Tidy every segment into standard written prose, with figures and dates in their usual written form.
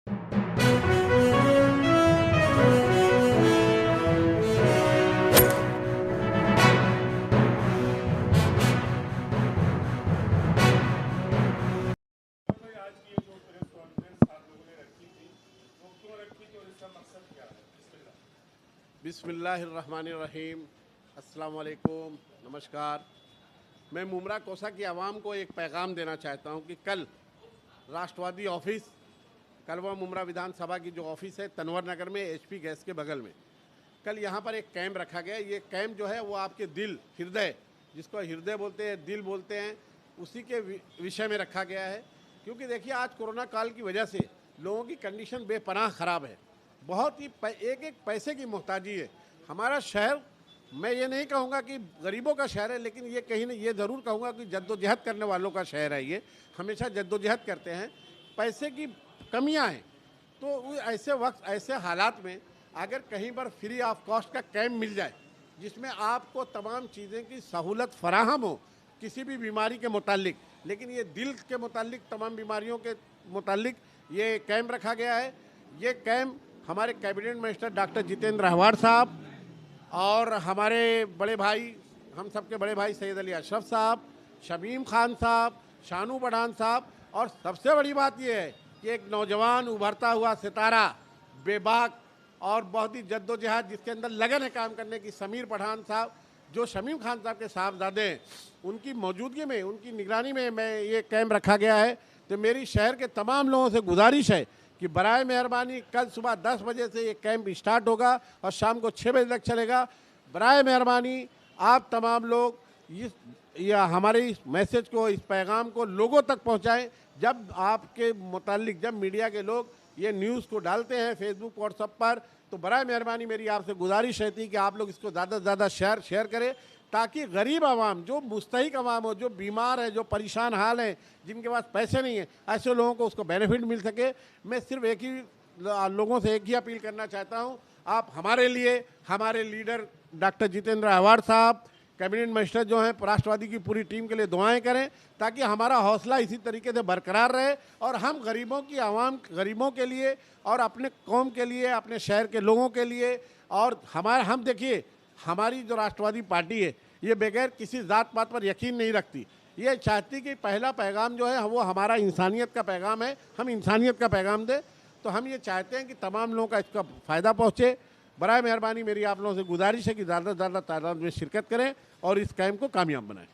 बिस्मिल्लाहिर्रहमानिर्रहीम, अस्सलाम वालेकुम, नमस्कार। मैं मुमरा कोसा की आवाम को एक पैगाम देना चाहता हूं कि कल राष्ट्रवादी ऑफिस कलवा मुमरा विधानसभा की जो ऑफिस है तनवर नगर में HP गैस के बगल में, कल यहां पर एक कैंप रखा गया। ये कैंप जो है वो आपके दिल, हृदय, जिसको हृदय बोलते हैं, दिल बोलते हैं, उसी के विषय में रखा गया है। क्योंकि देखिए आज कोरोना काल की वजह से लोगों की कंडीशन बेपनाह ख़राब है, बहुत ही एक एक पैसे की मोहताजी है। हमारा शहर, मैं ये नहीं कहूँगा कि गरीबों का शहर है, लेकिन ये कहीं नहीं, ये ज़रूर कहूँगा कि जद्दोजहद करने वालों का शहर है। ये हमेशा जद्दोजहद करते हैं, पैसे की कमियाँ हैं। तो ऐसे वक्त, ऐसे हालात में अगर कहीं पर फ्री ऑफ कॉस्ट का कैंप मिल जाए जिसमें आपको तमाम चीज़ें की सहूलत फराहम हो किसी भी बीमारी के मुतालिक, लेकिन ये दिल के मुतालिक, तमाम बीमारियों के मुतालिक ये कैंप रखा गया है। ये कैंप हमारे कैबिनेट मिनिस्टर डॉक्टर जितेंद्र रहवाड़ साहब और हमारे बड़े भाई, हम सबके बड़े भाई सैयद अली अशरफ साहब, शमीम खान साहब, शानू पठान साहब, और सबसे बड़ी बात यह है कि एक नौजवान उभरता हुआ सितारा, बेबाक और बहुत ही जद्दोजहद, जिसके अंदर लगन है काम करने की, समीर पठान साहब, जो शमीम खान साहब के साहबजादे हैं, उनकी मौजूदगी में, उनकी निगरानी में मैं ये कैंप रखा गया है। तो मेरी शहर के तमाम लोगों से गुजारिश है कि बराए मेहरबानी कल सुबह 10 बजे से ये कैंप स्टार्ट होगा और शाम को 6 बजे तक चलेगा। बराए मेहरबानी आप तमाम लोग हमारे इस मैसेज को, इस पैगाम को लोगों तक पहुंचाएं। जब आपके मुतालिक, जब मीडिया के लोग ये न्यूज़ को डालते हैं फेसबुक, व्हाट्सएप पर, तो बराए मेहरबानी मेरी आपसे गुजारिश रहती है कि आप लोग इसको ज़्यादा से ज़्यादा शेयर करें, ताकि गरीब आवाम, जो मुस्तहिक आवाम हो, जो बीमार है, जो परेशान हाल है, जिनके पास पैसे नहीं है, ऐसे लोगों को उसको बेनिफिट मिल सके। मैं सिर्फ एक ही लोगों से एक ही अपील करना चाहता हूं, आप हमारे लिए, हमारे लीडर डॉक्टर जितेंद्र रहवाड़ साहब, कैबिनेट मिनिस्टर जो हैं, राष्ट्रवादी की पूरी टीम के लिए दुआएं करें, ताकि हमारा हौसला इसी तरीके से बरकरार रहे और हम गरीबों की आवाम, गरीबों के लिए और अपने कौम के लिए, अपने शहर के लोगों के लिए, और हम देखिए, हमारी जो राष्ट्रवादी पार्टी है ये बगैर किसी जात पात पर यकीन नहीं रखती। ये चाहती कि पहला पैगाम जो है वो हमारा इंसानियत का पैगाम है, हम इंसानियत का पैगाम दें। तो हम ये चाहते हैं कि तमाम लोगों का इसका फ़ायदा पहुँचे। बराए मेहरबानी मेरी आप लोगों से गुजारिश है कि ज़्यादा से ज़्यादा तादाद में शिरकत करें और इस कैंप को कामयाब बनाएं।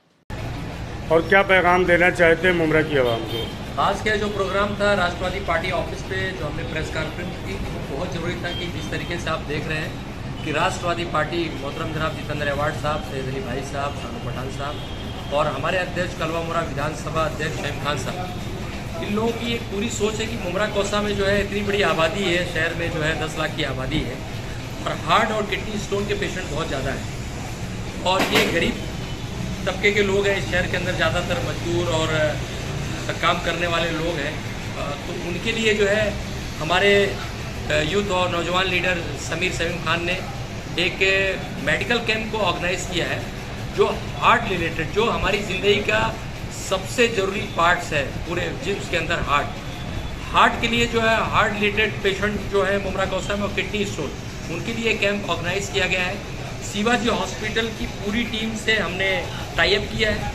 और क्या पैगाम देना चाहते हैं मुमरा की आवाम को? आज का जो प्रोग्राम था राष्ट्रवादी पार्टी ऑफिस पे, जो हमने प्रेस कॉन्फ्रेंस की, वो बहुत ज़रूरी था कि जिस तरीके से आप देख रहे हैं कि राष्ट्रवादी पार्टी मोहतरम जनाब जितेंद्र रहवाड़ साहब, सैयद अली भाई साहब, शानू पठान साहब और हमारे अध्यक्ष कलवा मुमरा विधानसभा अध्यक्ष शमीम खान साहब, इन लोगों की एक पूरी सोच है कि मुमरा कोसा में जो है इतनी बड़ी आबादी है, शहर में जो है 10 लाख की आबादी है और हार्ट और किडनी स्टोन के पेशेंट बहुत ज़्यादा हैं और ये गरीब तबके के लोग हैं। इस शहर के अंदर ज़्यादातर मजदूर और काम करने वाले लोग हैं। तो उनके लिए जो है हमारे यूथ और नौजवान लीडर शमीम खान ने एक मेडिकल कैंप को ऑर्गेनाइज़ किया है, जो हार्ट रिलेटेड, जो हमारी ज़िंदगी का सबसे ज़रूरी पार्ट्स है पूरे जिस्म के अंदर, हार्ट के लिए जो है, हार्ट रिलेटेड पेशेंट जो है मुमरा कोसा में, और किडनी स्टोन, उनके लिए कैंप ऑर्गेनाइज़ किया गया है। शिवाजी हॉस्पिटल की पूरी टीम से हमने टाई अप किया है।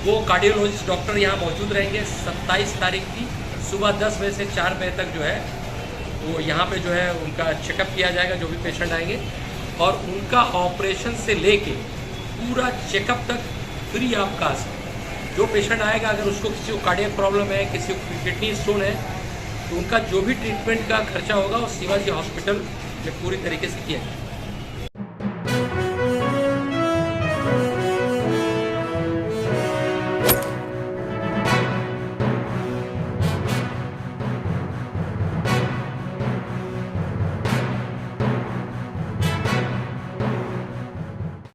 वो कार्डियोलॉजिस्ट डॉक्टर यहाँ मौजूद रहेंगे। 27 तारीख की सुबह 10 बजे से 4 बजे तक जो है वो यहाँ पे जो है उनका चेकअप किया जाएगा, जो भी पेशेंट आएंगे, और उनका ऑपरेशन से लेके पूरा चेकअप तक फ्री ऑफ कास्ट। जो पेशेंट आएगा, अगर उसको किसी को कार्डियक प्रॉब्लम है, किसी को किडनी स्टोन है, तो उनका जो भी ट्रीटमेंट का खर्चा होगा वो शिवाजी हॉस्पिटल में पूरी तरीके से किया जाएगा।